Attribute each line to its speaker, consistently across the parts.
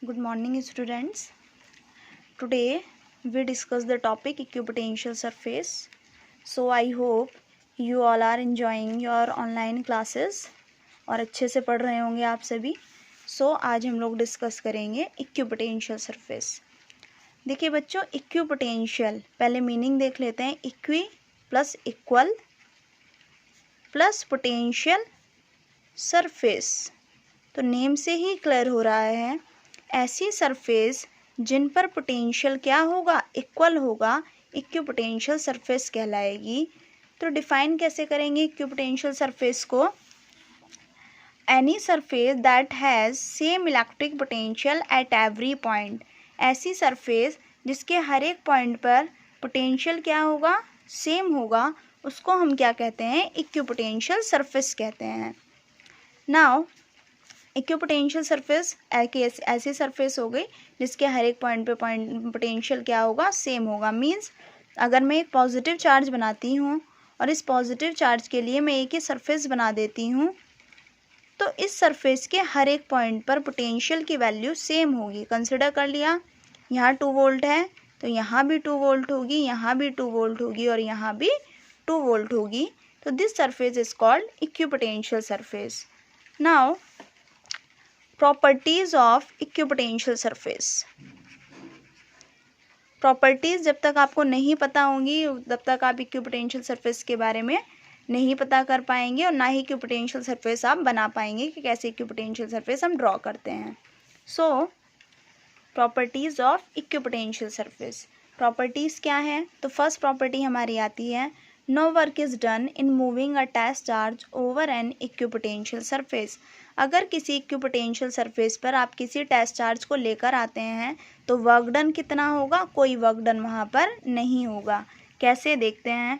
Speaker 1: Good morning, students. Today we discuss the topic equipotential surface. So I hope you all are enjoying your online classes और अच्छे से पढ़ रहे होंगे आप सभी. So आज हम लोग डिस्कस करेंगे इक्विपोटेंशियल सरफेस. देखिए बच्चों, इक्विपोटेंशियल पहले मीनिंग देख लेते हैं. Equi plus equal plus potential surface. तो नेम से ही क्लियर हो रहा है, ऐसी सरफेस जिन पर पोटेंशियल क्या होगा, इक्वल होगा, इक्विपोटेंशियल सरफेस कहलाएगी. तो डिफाइन कैसे करेंगे इक्विपोटेंशियल सरफेस को? Any surface that has same electric potential at every point. ऐसी सरफेस जिसके हर एक पॉइंट पर पोटेंशियल क्या होगा, सेम होगा, उसको हम क्या कहते हैं, इक्विपोटेंशियल सरफेस कहते हैं. नाउ इक्विपोटेंशियल सरफेस ऐसी सरफेस हो गई जिसके हर एक पॉइंट पे पोटेंशियल क्या होगा, सेम होगा. मींस अगर मैं एक पॉजिटिव चार्ज बनाती हूँ और इस पॉजिटिव चार्ज के लिए मैं एक ही सरफेस बना देती हूँ, तो इस सरफेस के हर एक पॉइंट पर पोटेंशियल की वैल्यू सेम होगी. कंसिडर कर लिया, यहाँ 2 वोल्ट है तो यहाँ भी 2 वोल्ट होगी, यहाँ भी 2 वोल्ट होगी और यहाँ भी 2 वोल्ट होगी. तो this surface is called equipotential surface. Now properties of equipotential surface. Properties जब तक आपको नहीं पता होंगी तब तक आप इक्विपोटेंशियल सरफेस के बारे में नहीं पता कर पाएंगे और ना ही इक्विपोटेंशियल सरफेस आप बना पाएंगे कि कैसे इक्विपोटेंशियल सरफेस हम ड्रॉ करते हैं. So properties of equipotential surface. Properties क्या है? तो फर्स्ट प्रॉपर्टी हमारी आती है, no work is done in moving a test charge over an equipotential surface. अगर किसी इक्विपोटेंशियल सरफेस पर आप किसी टेस्ट चार्ज को लेकर आते हैं तो वर्क डन कितना होगा, कोई वर्क डन वहाँ पर नहीं होगा. कैसे देखते हैं.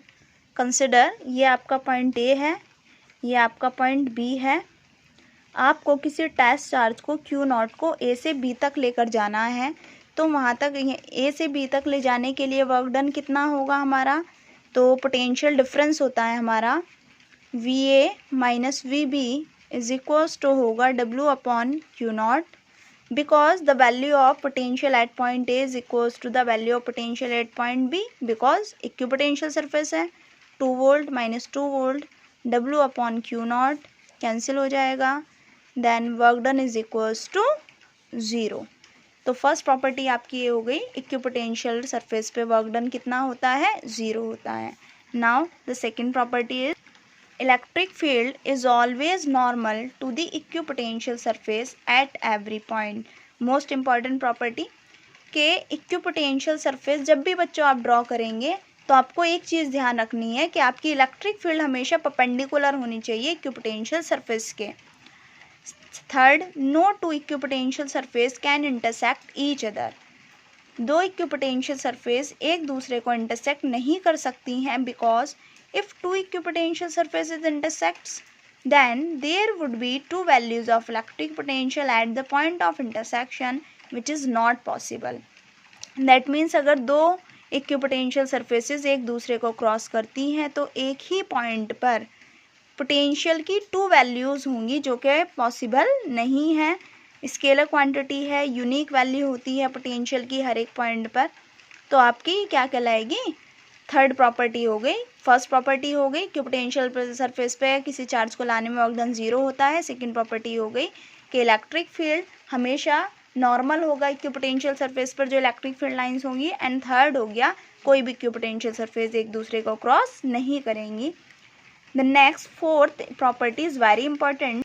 Speaker 1: कंसिडर, ये आपका पॉइंट ए है, ये आपका पॉइंट बी है. आपको किसी टेस्ट चार्ज को Q0 को ए से बी तक लेकर जाना है, तो वहाँ तक ए से बी तक ले जाने के लिए वर्क डन कितना होगा हमारा, तो पोटेंशियल डिफरेंस होता है हमारा VA minus VB is equals to होगा W upon Q0, because the value of potential at point A is equals to the value of potential at point B. Because equipotential surface है, 2 volt minus 2 volt, W upon Q0 cancel हो जाएगा. Then work done is equals to 0. तो first property आपकी ये हो गई, equipotential surface पे work done कितना होता है, 0 होता है. Now the second property is electric field is always normal to the equipotential surface at every point. Most important property के इक्विपोटेंशियल सरफेस जब भी बच्चों आप ड्रॉ करेंगे तो आपको एक चीज़ ध्यान रखनी है कि आपकी इलेक्ट्रिक फील्ड हमेशा परपेंडिकुलर होनी चाहिए इक्विपोटेंशियल सरफेस के. Third, no two equipotential surface can intersect each other. 2 equipotential surface एक दूसरे को इंटरसेक्ट नहीं कर सकती हैं, because if 2 equipotential surfaces intersects, then there would be 2 values of electric potential at the point of intersection, which is not possible. That means अगर 2 equipotential surfaces एक दूसरे को क्रॉस करती हैं तो एक ही पॉइंट पर पोटेंशियल की 2 वैल्यूज़ होंगी, जो कि पॉसिबल नहीं है. स्केलर क्वांटिटी है, यूनिक वैल्यू होती है पोटेंशियल की हर एक पॉइंट पर. तो आपकी क्या कहलाएगी, थर्ड प्रॉपर्टी हो गई. फर्स्ट प्रॉपर्टी हो गई कि पोटेंशियल सरफेस पे किसी चार्ज को लाने में वर्क डन 0 होता है. सेकंड प्रॉपर्टी हो गई कि इलेक्ट्रिक फील्ड हमेशा नॉर्मल होगा इक्विपोटेंशियल सरफेस पर जो इलेक्ट्रिक फील्ड लाइंस होंगी. एंड थर्ड हो गया, कोई भी इक्विपोटेंशियल सरफेस एक दूसरे को क्रॉस नहीं करेंगी. The next fourth property is very important.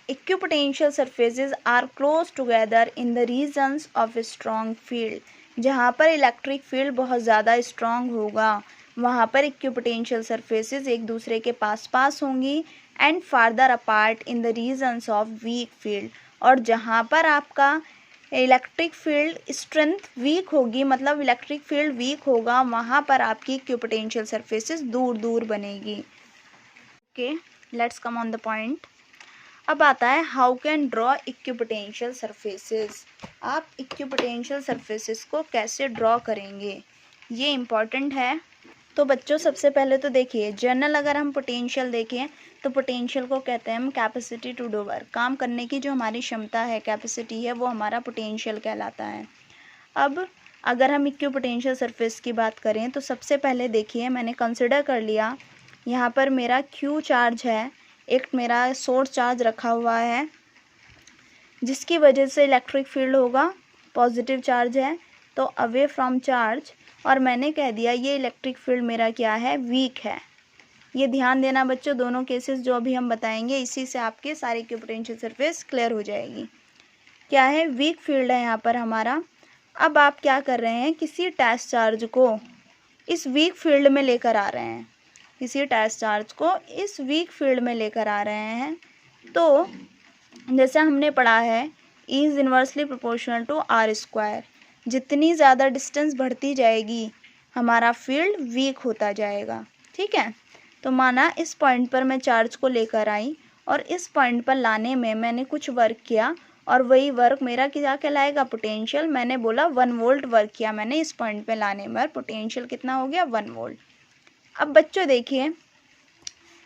Speaker 1: Equipotential surfaces are close together in the regions of strong field. जहाँ पर इलेक्ट्रिक फील्ड बहुत ज़्यादा स्ट्रॉन्ग होगा वहाँ पर इक्विपोटेंशियल सरफेसेस एक दूसरे के पास होंगी. And farther apart in the regions of weak field. और जहाँ पर आपका इलेक्ट्रिक फील्ड स्ट्रेंथ वीक होगी, मतलब इलेक्ट्रिक फील्ड वीक होगा, वहाँ पर आपकी इक्विपोटेंशियल सरफेसेस दूर दूर बनेगी. Okay, let's come on the point. अब आता है how can draw equipotential surfaces. आप इक्विपोटेंशियल सरफेसेस को कैसे ड्रॉ करेंगे, ये इम्पॉर्टेंट है. तो बच्चों सबसे पहले तो देखिए जनरल अगर हम पोटेंशियल देखें तो पोटेंशियल को कहते हैं हम कैपेसिटी टू डू वर्क, काम करने की जो हमारी क्षमता है, कैपेसिटी है, वो हमारा पोटेंशियल कहलाता है। अब अगर हम इक्विपोटेंशियल सरफेस की बात करें तो सबसे पहले देखिए मैंने कंसिडर कर लिया यहाँ पर मेरा क्यू चार्ज है, एक मेरा सोर्स चार्ज रखा हुआ है जिसकी वजह से इलेक्ट्रिक फील्ड होगा, पॉजिटिव चार्ज है तो अवे फ्रॉम चार्ज, और मैंने कह दिया ये इलेक्ट्रिक फील्ड मेरा क्या है, वीक है। ये ध्यान देना बच्चों, दोनों केसेस जो अभी हम बताएंगे इसी से आपके सारे इक्विपोटेंशियल सरफेस क्लियर हो जाएगी। क्या है, वीक फील्ड है यहाँ पर हमारा। अब आप क्या कर रहे हैं, किसी टेस्ट चार्ज को इस वीक फील्ड में लेकर आ रहे हैं, किसी टेस्ट चार्ज को इस वीक फील्ड में लेकर आ रहे हैं। तो जैसे हमने पढ़ा है E is inversely proportional to R square, जितनी ज़्यादा डिस्टेंस बढ़ती जाएगी हमारा फील्ड वीक होता जाएगा। ठीक है, तो माना इस पॉइंट पर मैं चार्ज को लेकर आई और इस पॉइंट पर लाने में मैंने कुछ वर्क किया और वही वर्क मेरा क्या कहलाएगा, पोटेंशियल। मैंने बोला 1 वोल्ट वर्क किया मैंने इस पॉइंट पे लाने में, पोटेंशियल कितना हो गया, 1 वोल्ट। अब बच्चों देखिए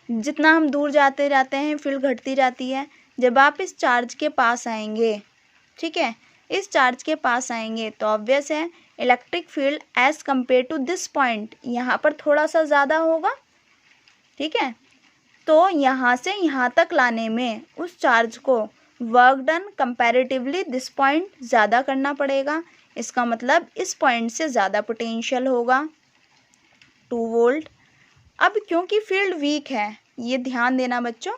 Speaker 1: जितना हम दूर जाते जाते हैं फील्ड घटती जाती है। जब आप इस चार्ज के पास आएंगे, ठीक है, इस चार्ज के पास आएंगे तो ऑब्वियस है electric field as compared to this point यहाँ पर थोड़ा सा ज़्यादा होगा। ठीक है, तो यहाँ से यहाँ तक लाने में उस चार्ज को work done comparatively this point ज़्यादा करना पड़ेगा। इसका मतलब इस पॉइंट से ज़्यादा पोटेंशियल होगा, 2 वोल्ट। अब क्योंकि फील्ड वीक है, ये ध्यान देना बच्चों,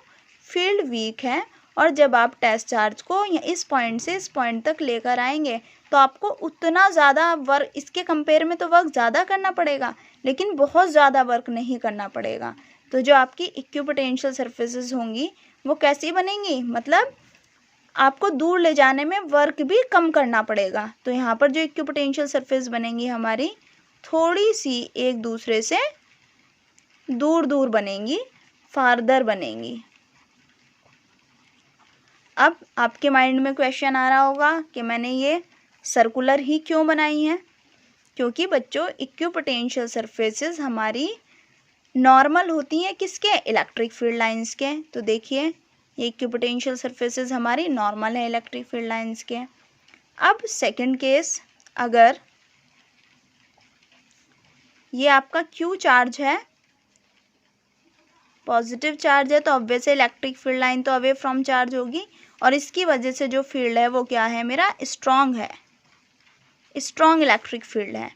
Speaker 1: फील्ड वीक है और जब आप टेस्ट चार्ज को इस पॉइंट से इस पॉइंट तक लेकर आएंगे तो आपको उतना ज़्यादा वर्क, इसके कंपेयर में तो वर्क ज़्यादा करना पड़ेगा लेकिन बहुत ज़्यादा वर्क नहीं करना पड़ेगा। तो जो आपकी इक्विपोटेंशियल सरफेसेस होंगी वो कैसी बनेंगी, मतलब आपको दूर ले जाने में वर्क भी कम करना पड़ेगा। तो यहाँ पर जो इक्विपोटेंशियल सरफेस बनेंगी हमारी थोड़ी सी एक दूसरे से दूर दूर बनेंगी, फार्दर बनेंगी। अब आपके माइंड में क्वेश्चन आ रहा होगा कि मैंने ये सर्कुलर ही क्यों बनाई है, क्योंकि बच्चों इक्विपोटेंशियल सरफेसेस हमारी नॉर्मल होती हैं किसके, इलेक्ट्रिक फील्ड लाइंस के। तो देखिए ये इक्विपोटेंशियल सरफेसेस हमारी नॉर्मल है इलेक्ट्रिक फील्ड लाइंस के। अब सेकंड केस, अगर ये आपका क्यू चार्ज है, पॉजिटिव चार्ज है तो ऑब्वियसली इलेक्ट्रिक फील्ड लाइन तो अवे फ्रॉम चार्ज होगी और इसकी वजह से जो फील्ड है वो क्या है, मेरा स्ट्रॉन्ग है, स्ट्रॉन्ग इलेक्ट्रिक फील्ड है।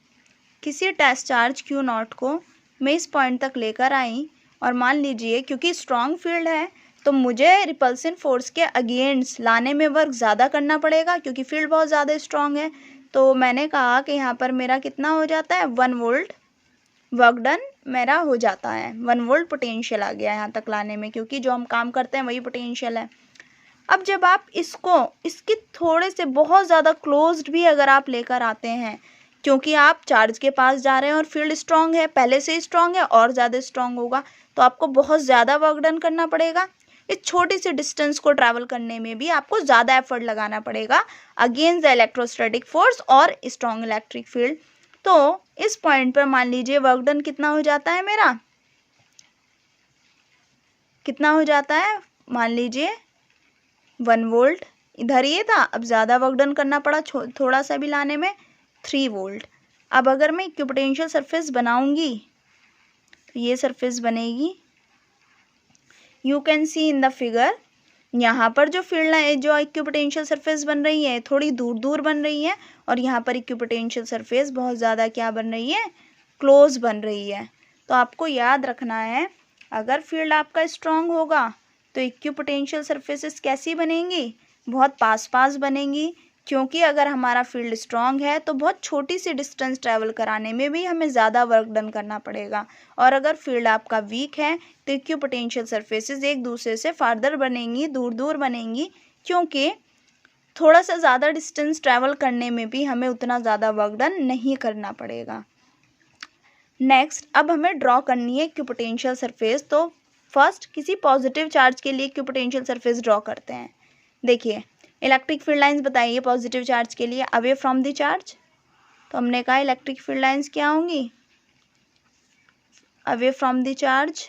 Speaker 1: किसी टेस्ट चार्ज क्यू नॉट को मैं इस पॉइंट तक लेकर आई और मान लीजिए क्योंकि स्ट्रॉन्ग फील्ड है तो मुझे रिपल्सन फोर्स के अगेंस्ट लाने में वर्क ज़्यादा करना पड़ेगा क्योंकि फील्ड बहुत ज़्यादा स्ट्रॉन्ग है। तो मैंने कहा कि यहाँ पर मेरा कितना हो जाता है, 1 वोल्ट वर्क डन मेरा हो जाता है, 1 वोल्ट पोटेंशियल आ गया यहाँ तक लाने में, क्योंकि जो हम काम करते हैं वही पोटेंशियल है। अब जब आप इसको इसके थोड़े से बहुत ज़्यादा क्लोज्ड भी अगर आप लेकर आते हैं, क्योंकि आप चार्ज के पास जा रहे हैं और फील्ड स्ट्रॉन्ग है, पहले से ही स्ट्रॉन्ग है और ज़्यादा स्ट्रॉन्ग होगा, तो आपको बहुत ज़्यादा वर्क डन करना पड़ेगा। इस छोटी सी डिस्टेंस को ट्रैवल करने में भी आपको ज़्यादा एफर्ट लगाना पड़ेगा अगेंस्ट द इलेक्ट्रोस्टैटिक फोर्स और स्ट्रॉन्ग इलेक्ट्रिक फील्ड। तो इस पॉइंट पर मान लीजिए वर्क डन कितना हो जाता है, मेरा कितना हो जाता है, मान लीजिए 1 वोल्ट। इधर ये था, अब ज़्यादा वर्क डन करना पड़ा थोड़ा सा भी लाने में, 3 वोल्ट। अब अगर मैं इक्विपोटेंशियल सरफेस बनाऊंगी तो ये सरफेस बनेगी, you can see in the figure. यहाँ पर जो फील्ड है, जो इक्विपोटेंशियल सरफेस बन रही है थोड़ी दूर दूर बन रही है और यहाँ पर इक्विपोटेंशियल सरफेस बहुत ज़्यादा क्या बन रही है, क्लोज बन रही है। तो आपको याद रखना है अगर फील्ड आपका स्ट्रॉन्ग होगा तो इक्विपोटेंशियल सरफेसेस कैसी बनेंगी, बहुत पास पास बनेंगी, क्योंकि अगर हमारा फील्ड स्ट्रॉन्ग है तो बहुत छोटी सी डिस्टेंस ट्रैवल कराने में भी हमें ज़्यादा वर्क डन करना पड़ेगा। और अगर फील्ड आपका वीक है तो इक्विपोटेंशियल सरफेसेस एक दूसरे से फार्दर बनेंगी, दूर दूर बनेंगी, क्योंकि थोड़ा सा ज़्यादा डिस्टेंस ट्रैवल करने में भी हमें उतना ज़्यादा वर्क डन नहीं करना पड़ेगा। नेक्स्ट, अब हमें ड्रॉ करनी है इक्विपोटेंशियल सरफेस। तो फर्स्ट किसी पॉजिटिव चार्ज के लिए इक्विपोटेंशियल सरफेस ड्रॉ करते हैं। देखिए इलेक्ट्रिक फील्ड लाइंस बताइए पॉजिटिव चार्ज के लिए, अवे फ्रॉम द चार्ज। तो हमने कहा इलेक्ट्रिक फील्ड लाइंस क्या होंगी, अवे फ्रॉम द चार्ज।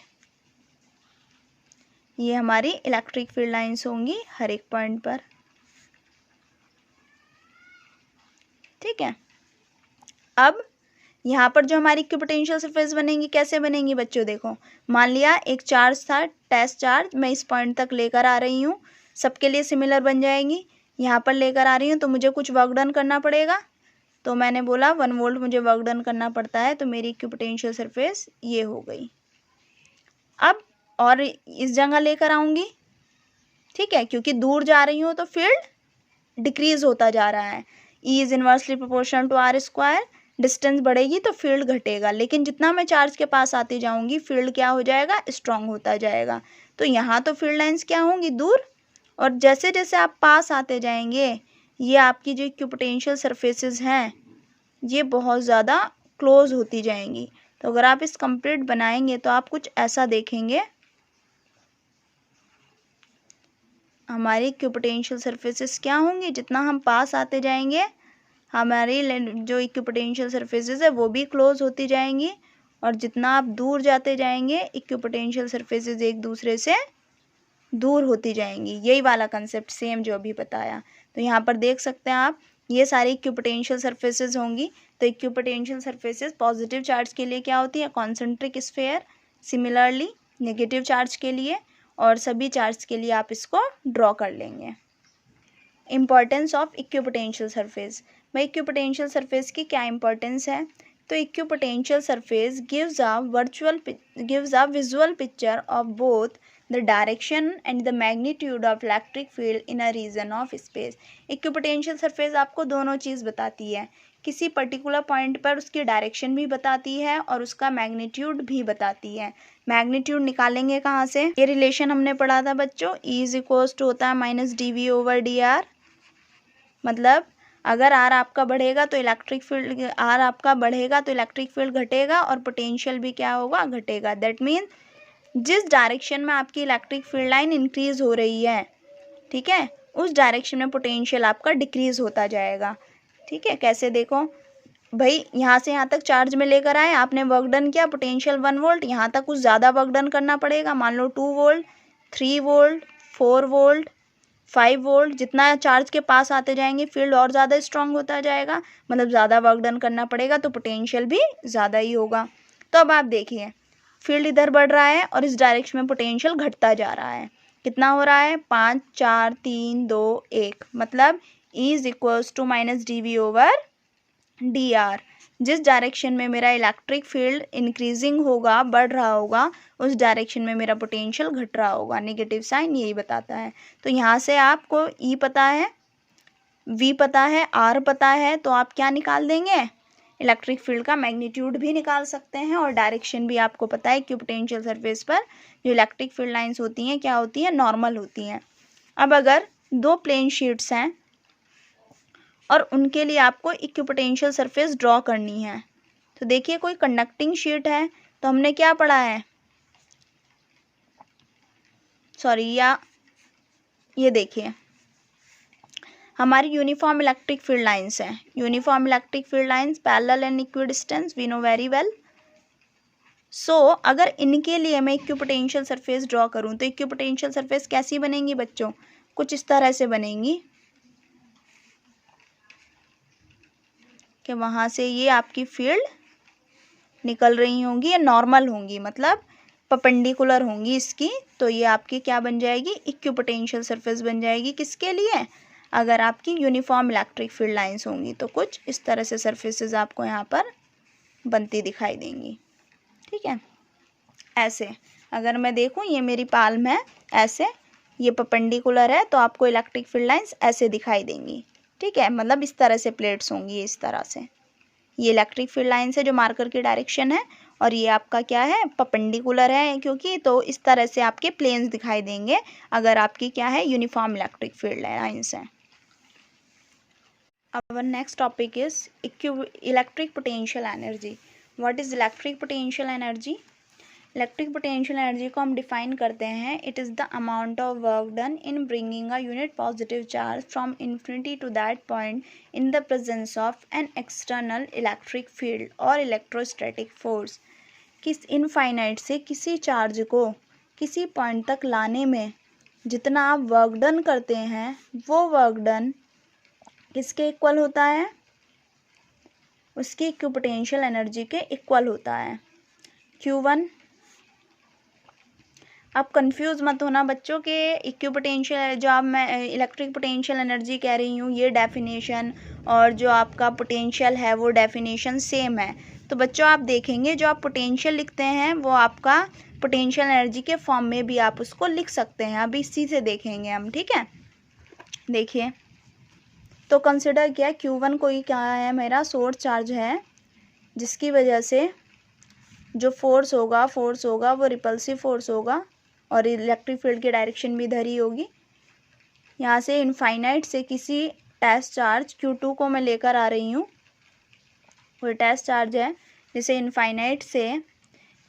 Speaker 1: ये हमारी इलेक्ट्रिक फील्ड लाइंस होंगी हर एक पॉइंट पर। ठीक है, अब यहाँ पर जो हमारी इक्विपोटेंशियल सरफेस बनेंगी कैसे बनेंगी बच्चों, देखो मान लिया एक चार्ज था, टेस्ट चार्ज, मैं इस पॉइंट तक लेकर आ रही हूँ, सबके लिए सिमिलर बन जाएंगी। यहाँ पर लेकर आ रही हूँ तो मुझे कुछ वर्क डन करना पड़ेगा, तो मैंने बोला 1 वोल्ट मुझे वर्क डन करना पड़ता है, तो मेरी इक्विपोटेंशियल सरफेस ये हो गई। अब और इस जगह लेकर आऊँगी, ठीक है, क्योंकि दूर जा रही हूँ तो फील्ड डिक्रीज होता जा रहा है। E is inversely proportional to R square, distance बढ़ेगी तो फील्ड घटेगा, लेकिन जितना मैं चार्ज के पास आती जाऊंगी फील्ड क्या हो जाएगा, स्ट्रांग होता जाएगा। तो यहाँ तो फील्ड लाइंस क्या होंगी, दूर, और जैसे जैसे आप पास आते जाएंगे ये आपकी जो इक्विपोटेंशियल सरफेसेस हैं ये बहुत ज़्यादा क्लोज होती जाएंगी। तो अगर आप इस कंप्लीट बनाएंगे तो आप कुछ ऐसा देखेंगे, हमारी इक्विपोटेंशियल सरफेसेस क्या होंगी, जितना हम पास आते जाएंगे हमारी जो इक्विपोटेंशियल सरफेसेस है वो भी क्लोज होती जाएंगी, और जितना आप दूर जाते जाएंगे इक्विपोटेंशियल सरफेसेस एक दूसरे से दूर होती जाएंगी। यही वाला कंसेप्ट सेम जो अभी बताया। तो यहाँ पर देख सकते हैं आप, ये सारी इक्विपोटेंशियल सरफेसेस होंगी। तो इक्विपोटेंशियल सरफेसेस पॉजिटिव चार्ज के लिए क्या होती है, concentric sphere, similarly negative charge के लिए, और सभी चार्ज के लिए आप इसको ड्रॉ कर लेंगे। इम्पॉर्टेंस ऑफ इक्विपोटेंशियल सरफेस, भाई इक्विपोटेंशियल सरफेस की क्या इंपॉर्टेंस है, तो equipotential surface gives a visual picture of both the direction and the magnitude of electric field in a region of space। Equipotential surface आपको दोनों चीज़ बताती है, किसी पर्टिकुलर पॉइंट पर उसकी डायरेक्शन भी बताती है और उसका मैग्नीट्यूड भी बताती है। मैग्नीट्यूड निकालेंगे कहाँ से, ये रिलेशन हमने पढ़ा था बच्चों, E इज इक्वल्स टू होता है -dV/dr। मतलब अगर आर आपका बढ़ेगा तो इलेक्ट्रिक फील्ड, आर आपका बढ़ेगा तो इलेक्ट्रिक फील्ड घटेगा और पोटेंशियल भी क्या होगा, घटेगा। दैट मीन जिस डायरेक्शन में आपकी इलेक्ट्रिक फील्ड लाइन इंक्रीज हो रही है, ठीक है, उस डायरेक्शन में पोटेंशियल आपका डिक्रीज होता जाएगा। ठीक है, कैसे देखो भाई, यहाँ से यहाँ तक चार्ज में लेकर आए, आपने वर्क डन किया, पोटेंशियल 1 वोल्ट, यहाँ तक कुछ ज़्यादा वर्क डन करना पड़ेगा, मान लो 2 वोल्ट, 3 वोल्ट, 4 वोल्ट, 5 वोल्ट, जितना चार्ज के पास आते जाएंगे फील्ड और ज़्यादा स्ट्रांग होता जाएगा, मतलब ज़्यादा वर्क डन करना पड़ेगा तो पोटेंशियल भी ज़्यादा ही होगा। तो अब आप देखिए फील्ड इधर बढ़ रहा है और इस डायरेक्शन में पोटेंशियल घटता जा रहा है, कितना हो रहा है, 5 4 3 2 1, मतलब E is equals to -dV/dr। जिस डायरेक्शन में मेरा इलेक्ट्रिक फील्ड इंक्रीजिंग होगा, बढ़ रहा होगा, उस डायरेक्शन में मेरा पोटेंशियल घट रहा होगा। नेगेटिव साइन यही बताता है। तो यहाँ से आपको E पता है, V पता है, R पता है, तो आप क्या निकाल देंगे, इलेक्ट्रिक फील्ड का मैग्नीट्यूड भी निकाल सकते हैं, और डायरेक्शन भी आपको पता है कि पोटेंशियल सरफेस पर जो इलेक्ट्रिक फील्ड लाइंस होती हैं क्या होती हैं, नॉर्मल होती हैं। अब अगर 2 प्लेन शीट्स हैं और उनके लिए आपको इक्विपोटेंशियल सरफेस ड्रॉ करनी है, तो देखिए कोई कंडक्टिंग शीट है, तो हमने क्या पढ़ा है, ये देखिए हमारी यूनिफॉर्म इलेक्ट्रिक फील्ड लाइंस हैं। Uniform electric field lines parallel and equidistance, we know very well. So अगर इनके लिए मैं इक्विपोटेंशियल सरफेस ड्रॉ करूं तो इक्विपोटेंशियल सरफेस कैसी बनेंगी बच्चों, कुछ इस तरह से बनेंगी कि वहाँ से ये आपकी फील्ड निकल रही होंगी, ये नॉर्मल होंगी, मतलब परपेंडिकुलर होंगी इसकी, तो ये आपकी क्या बन जाएगी, इक्विपोटेंशियल सरफेस बन जाएगी। किसके लिए, अगर आपकी यूनिफॉर्म इलेक्ट्रिक फील्ड लाइंस होंगी तो कुछ इस तरह से सरफेसेस आपको यहाँ पर बनती दिखाई देंगी। ठीक है, ऐसे अगर मैं देखूँ ये मेरी पाल्म है, ऐसे ये परपेंडिकुलर है तो आपको इलेक्ट्रिक फील्ड लाइंस ऐसे दिखाई देंगी। ठीक है, मतलब इस तरह से प्लेट्स होंगी, इस तरह से ये इलेक्ट्रिक फील्ड लाइंस है जो मार्कर की डायरेक्शन है, और ये आपका क्या है, परपेंडिकुलर है क्योंकि, तो इस तरह से आपके प्लेन्स दिखाई देंगे अगर आपकी क्या है, यूनिफॉर्म इलेक्ट्रिक फील्ड लाइंस है। Our next topic is electric potential energy. What is electric potential energy? Electric potential energy को हम डिफाइन करते हैं, it is the amount of work done in bringing a unit positive charge from infinity to that point in the presence of an external electric field और electrostatic force. किस infinite से किसी charge को किसी point तक लाने में जितना आप वर्क डन करते हैं वो वर्क डन किसके इक्वल होता है, उसकी इक्विपोटेंशियल एनर्जी के इक्वल होता है, Q1। अब कंफ्यूज मत होना बच्चों के इक्विपोटेंशियल, जो आप मैं इलेक्ट्रिक पोटेंशियल एनर्जी कह रही हूँ ये डेफिनेशन और जो आपका पोटेंशियल है वो डेफिनेशन सेम है। तो बच्चों आप देखेंगे जो आप पोटेंशियल लिखते हैं वो आपका पोटेंशियल एनर्जी के फॉर्म में भी आप उसको लिख सकते हैं। अभी इसी से देखेंगे हम, ठीक है। देखिए तो कंसिडर किया Q1 कोई क्या है, मेरा सोर्स चार्ज है जिसकी वजह से जो फोर्स होगा वो रिपल्सिव फोर्स होगा और इलेक्ट्रिक फील्ड की डायरेक्शन भी इधर ही होगी। यहाँ से इनफाइनाइट से किसी टेस्ट चार्ज Q2 को मैं लेकर आ रही हूँ, वो टेस्ट चार्ज है जिसे इनफाइनाइट से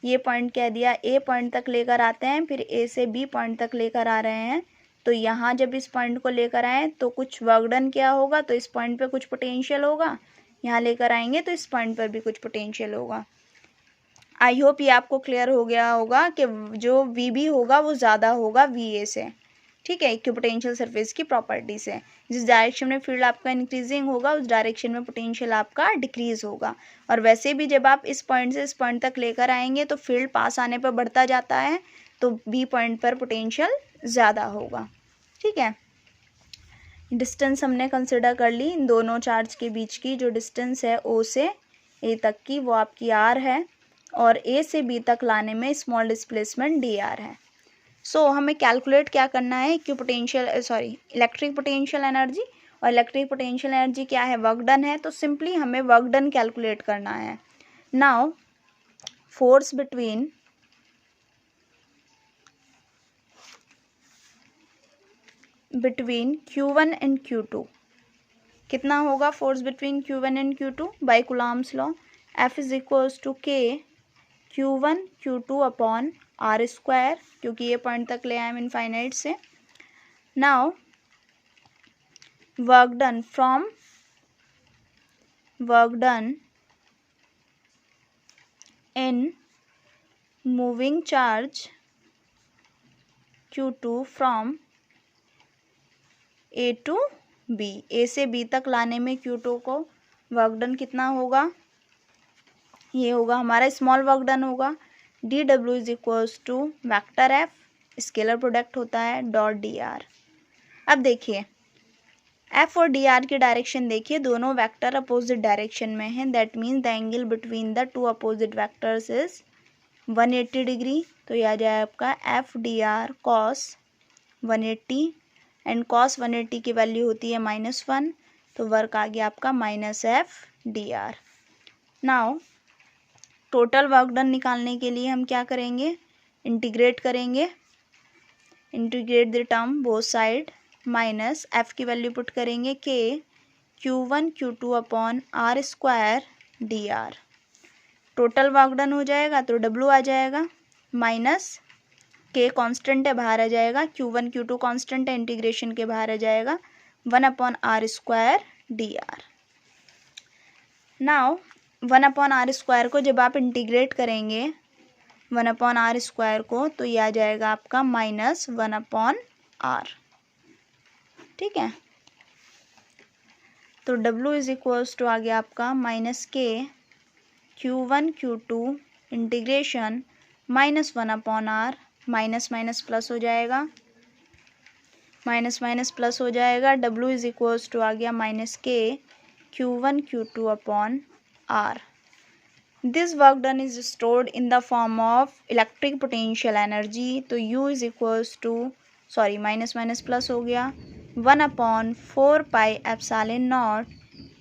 Speaker 1: ये पॉइंट कह दिया, ए पॉइंट तक लेकर आते हैं, फिर ए से बी पॉइंट तक लेकर आ रहे हैं। तो यहाँ जब इस पॉइंट को लेकर आए तो कुछ वर्क डन क्या होगा, तो इस पॉइंट पे कुछ पोटेंशियल होगा, यहाँ लेकर आएंगे तो इस पॉइंट पर भी कुछ पोटेंशियल होगा। आई होप ये आपको क्लियर हो गया होगा कि जो VB होगा वो ज़्यादा होगा VA से, ठीक है, इक्विपोटेंशियल सरफेस की प्रॉपर्टी से। जिस डायरेक्शन में फील्ड आपका इंक्रीजिंग होगा उस डायरेक्शन में पोटेंशियल आपका डिक्रीज होगा। और वैसे भी जब आप इस पॉइंट से इस पॉइंट तक लेकर आएंगे तो फील्ड पास आने पर बढ़ता जाता है, तो B पॉइंट पर पोटेंशियल ज़्यादा होगा, ठीक है। डिस्टेंस हमने कंसिडर कर ली, इन दोनों चार्ज के बीच की जो डिस्टेंस है O से A तक की वो आपकी R है और A से B तक लाने में स्मॉल डिस्प्लेसमेंट dr है। सो हमें कैलकुलेट क्या करना है, इलेक्ट्रिक पोटेंशियल एनर्जी, और इलेक्ट्रिक पोटेंशियल एनर्जी क्या है, वर्क डन है, तो सिंपली हमें वर्क डन कैलकुलेट करना है। Now force between Q1 and Q2 कितना होगा, force between Q1 and Q2 by Coulomb's law, F is equals to K Q1 Q2 upon R square, क्योंकि ये पॉइंट तक ले आए हम इनफाइनाइट से। Now work done in moving charge Q2 from A to B, A से B तक लाने में Q2 को वर्क डन कितना होगा, ये होगा हमारा स्मॉल वर्क डन होगा, dW is equals to vector F, scalar product होता है डॉट dr। अब देखिए F और dr की डायरेक्शन देखिए, दोनों वेक्टर अपोजिट डायरेक्शन में हैं, that means the angle between the two opposite vectors is 180 degree. तो यह आ जाए आपका F dr cos 180 and cos 180 की वैल्यू होती है -1, तो वर्क आ गया आपका -F dr। Now total work done निकालने के लिए हम क्या करेंगे, इंटीग्रेट करेंगे, integrate the term both side, minus F की वैल्यू पुट करेंगे K Q1 Q2 upon R square dr। Total work done हो जाएगा तो W आ जाएगा, माइनस K कांस्टेंट है बाहर आ जाएगा, Q1 Q2 कांस्टेंट है इंटीग्रेशन के बाहर आ जाएगा, 1 upon R square dr। Now 1 upon R square को जब आप इंटीग्रेट करेंगे 1 अपॉन R स्क्वायर को, तो ये आ जाएगा आपका -1 अपॉन R, ठीक है। तो W इज इक्वल्स टू आ गया आपका -K Q1 Q2 integration -1 upon R, minus minus plus हो जाएगा, माइनस माइनस प्लस हो जाएगा, W इज इक्वल्स टू आ गया -K Q1 Q2 upon R। This work done is stored in the form of electric potential energy, तो U is equals to minus minus plus हो गया 1 upon 4 pi epsilon naught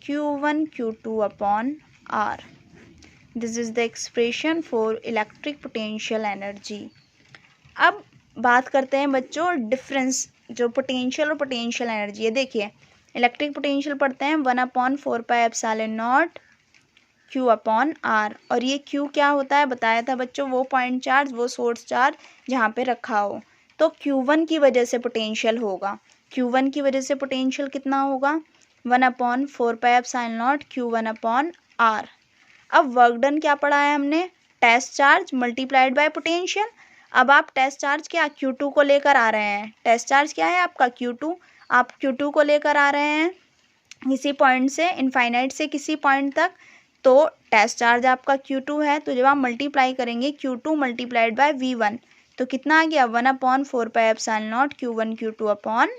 Speaker 1: Q1 Q2 upon R। This is the expression for electric potential energy. अब बात करते हैं बच्चों difference जो potential और पोटेंशियल एनर्जी है। देखिए इलेक्ट्रिक पोटेंशियल पढ़ते हैं 1 upon 4 pi epsilon not Q upon R, और ये Q क्या होता है बताया था बच्चों, वो पॉइंट चार्ज, वो सोर्स चार्ज जहाँ पे रखा हो। तो Q1 की वजह से पोटेंशियल होगा, Q1 की वजह से पोटेंशियल कितना होगा 1 upon 4 pi epsilon naught Q1 upon R। अब वर्क डन क्या पढ़ा है हमने, test charge multiplied by potential. अब आप टेस्ट चार्ज क्या Q2 को लेकर आ रहे हैं, टेस्ट चार्ज क्या है आपका Q2, आप Q2 को लेकर आ रहे हैं किसी पॉइंट से इनफाइनाइट से किसी पॉइंट तक, तो टेस्ट चार्ज आपका Q2 है। तो जब आप मल्टीप्लाई करेंगे Q2 मल्टीप्लाइड बाय V1 तो कितना आ गया 1/4πε0 Q1 Q2 upon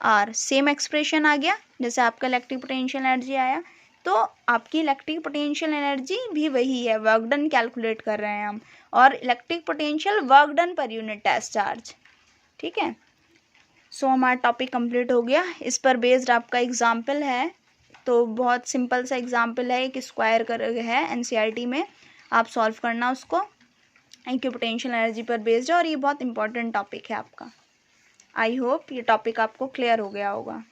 Speaker 1: R। Same expression आ गया जैसे आपका इलेक्ट्रिक पोटेंशियल एनर्जी आया। तो आपकी इलेक्ट्रिक पोटेंशियल एनर्जी भी वही है, वर्क डन कैलकुलेट कर रहे हैं हम, और electric potential work done per unit test charge. ठीक है, सो हमारा टॉपिक कंप्लीट हो गया। इस पर बेस्ड आपका एग्जाम्पल है, तो बहुत सिंपल सा एग्जाम्पल है, एक स्क्वायर कर है NCERT में, आप सॉल्व करना उसको, इक्विपोटेंशियल एनर्जी पर बेस्ड है और ये बहुत इंपॉर्टेंट टॉपिक है आपका। आई होप ये टॉपिक आपको क्लियर हो गया होगा।